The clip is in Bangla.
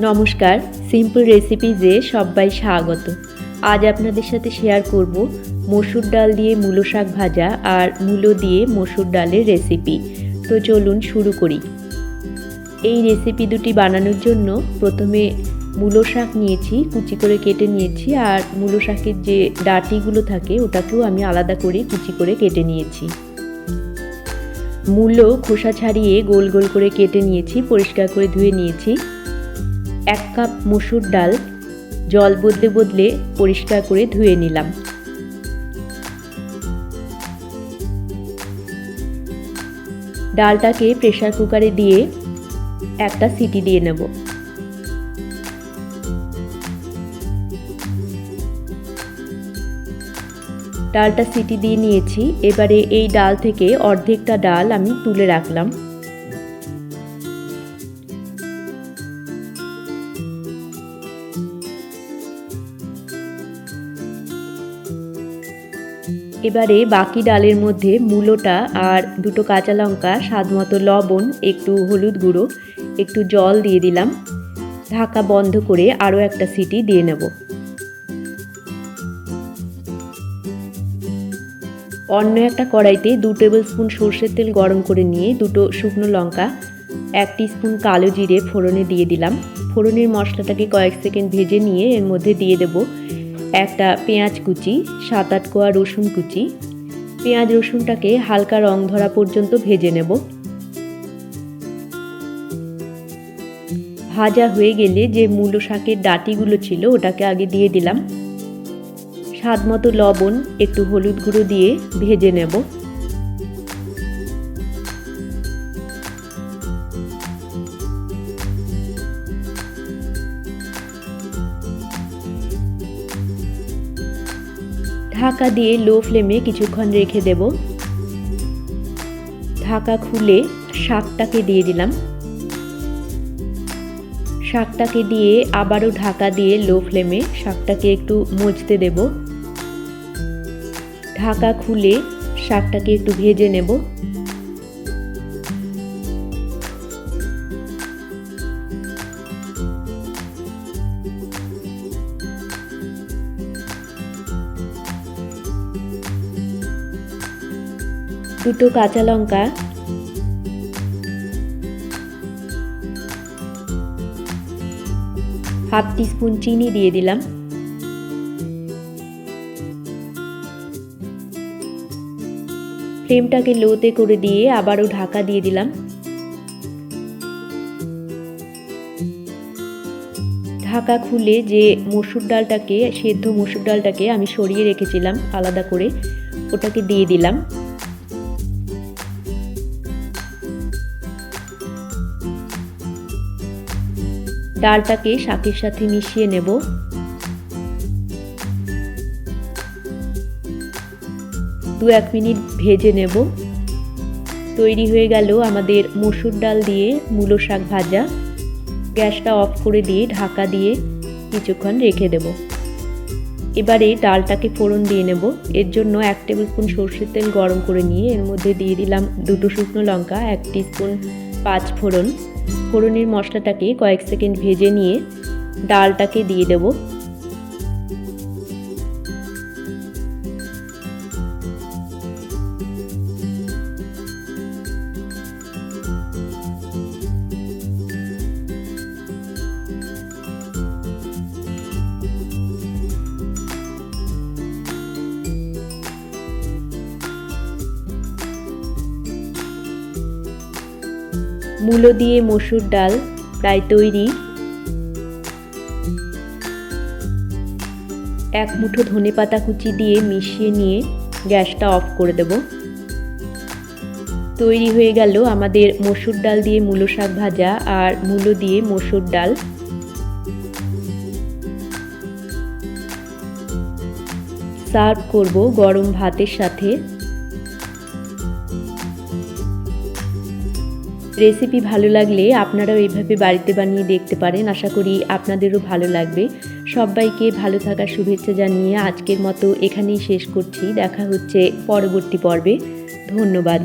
নমস্কার, সিম্পল রেসিপিজে সবাই স্বাগত। আজ আপনাদের সাথে শেয়ার করব মসুর ডাল দিয়ে মূলো শাক ভাজা আর মূলো দিয়ে মসুর ডালের রেসিপি। তো চলুন শুরু করি। এই রেসিপি দুটি বানানোর জন্য প্রথমে মূলো শাক নিয়েছি, কুচি করে কেটে নিয়েছি, আর মূলো শাকের যে ডাঁটিগুলো থাকে ওটাকেও আমি আলাদা করে কুচি করে কেটে নিয়েছি। মূলো খোসা ছাড়িয়ে গোল গোল করে কেটে নিয়েছি, পরিষ্কার করে ধুয়ে নিয়েছি। 1 কাপ মসুর ডাল জল বদলে বদলে পরিষ্কার করে ধুয়ে নিলাম। ডালটাকে প্রেসার কুকারে দিয়ে একটা সিটি দিয়ে নেব। ডালটা সিটি দিয়ে নিয়েছি। এবারে এই ডাল থেকে অর্ধেকটা ডাল আমি তুলে রাখলাম। এবারে বাকি ডালের মধ্যে মূলোটা আর 2টো কাঁচা লঙ্কা, স্বাদমতো লবণ, একটু হলুদ গুঁড়ো, একটু জল দিয়ে দিলাম। ঢাকা বন্ধ করে আরও একটা সিটি দিয়ে নেব। অন্য একটা কড়াইতে 2 টেবিল স্পুন সর্ষের তেল গরম করে নিয়ে 2টো শুকনো লঙ্কা, 1 টিস্পুন কালো জিরে ফোড়নে দিয়ে দিলাম। ফোড়নের মশলাটাকে কয়েক সেকেন্ড ভেজে নিয়ে এর মধ্যে দিয়ে দেব একটা পেঁয়াজ কুচি, 7-8 কোয়া রসুন কুচি। পেঁয়াজ রসুনটাকে হালকা রং ধরা পর্যন্ত ভেজে নেব। ভাজা হয়ে গেলে যে মূলো শাকের ডাঁটিগুলো ছিল ওটাকে আগে দিয়ে দিলাম। স্বাদমতো লবণ, একটু হলুদ গুঁড়ো দিয়ে ভেজে নেব। ঢাকা দিয়ে লো ফ্লেমে কিছুক্ষণ রেখে দেব। ঢাকা খুলে শাকটাকে দিয়ে দিলাম। শাকটাকে দিয়ে আবারও ঢাকা দিয়ে লো ফ্লেমে শাকটাকে একটু মজতে দেব। ঢাকা খুলে শাকটাকে একটু ভেজে নেব। দুটো কাঁচা লঙ্কা, হাফ টিস্পুন চিনি দিয়ে দিলাম। ফ্লেমটাকে লোতে করে দিয়ে আবারও ঢাকা দিয়ে দিলাম। ঢাকা খুলে যে মসুর ডালটাকে, সেদ্ধ মসুর ডালটাকে আমি সরিয়ে রেখেছিলাম আলাদা করে, ওটাকে দিয়ে দিলাম। ডালটাকে শাকের সাথে মিশিয়ে নেব। 2-1 মিনিট ভেজে নেব। তৈরি হয়ে গেল আমাদের মসুর ডাল দিয়ে মূলো শাক ভাজা। গ্যাসটা অফ করে দিয়ে ঢাকা দিয়ে কিছুক্ষণ রেখে দেব। এবারে ডালটাকে ফোড়ন দিয়ে নেব। এর জন্য 1 টেবিল স্পুন সর্ষের তেল গরম করে নিয়ে এর মধ্যে দিয়ে দিলাম 2টো শুকনো লঙ্কা, 1 টিস্পুন 5 ফোড়ন। ফোড়নের মশলাটাকে কয়েক সেকেন্ড ভেজে নিয়ে ডালটাকে দিয়ে দেব। মূলো দিয়ে মসুর ডাল প্রায় তৈরি। 1 মুঠো ধনেপাতা কুচি দিয়ে মিশিয়ে নিয়ে গ্যাসটা অফ করে দেব। তৈরি হয়ে গেল আমাদের মসুর ডাল দিয়ে মূলো শাক ভাজা আর মূলো দিয়ে মসুর ডাল। সার্ভ করব গরম ভাতের সাথে। রেসিপি ভালো লাগলে আপনারাও এইভাবে বাড়িতে বানিয়ে দেখতে পারেন। আশা করি আপনাদেরও ভালো লাগবে। সবাইকে ভালো থাকার শুভেচ্ছা জানিয়ে আজকের মতো এখানেই শেষ করছি। দেখা হচ্ছে পরবর্তী পর্বে। ধন্যবাদ।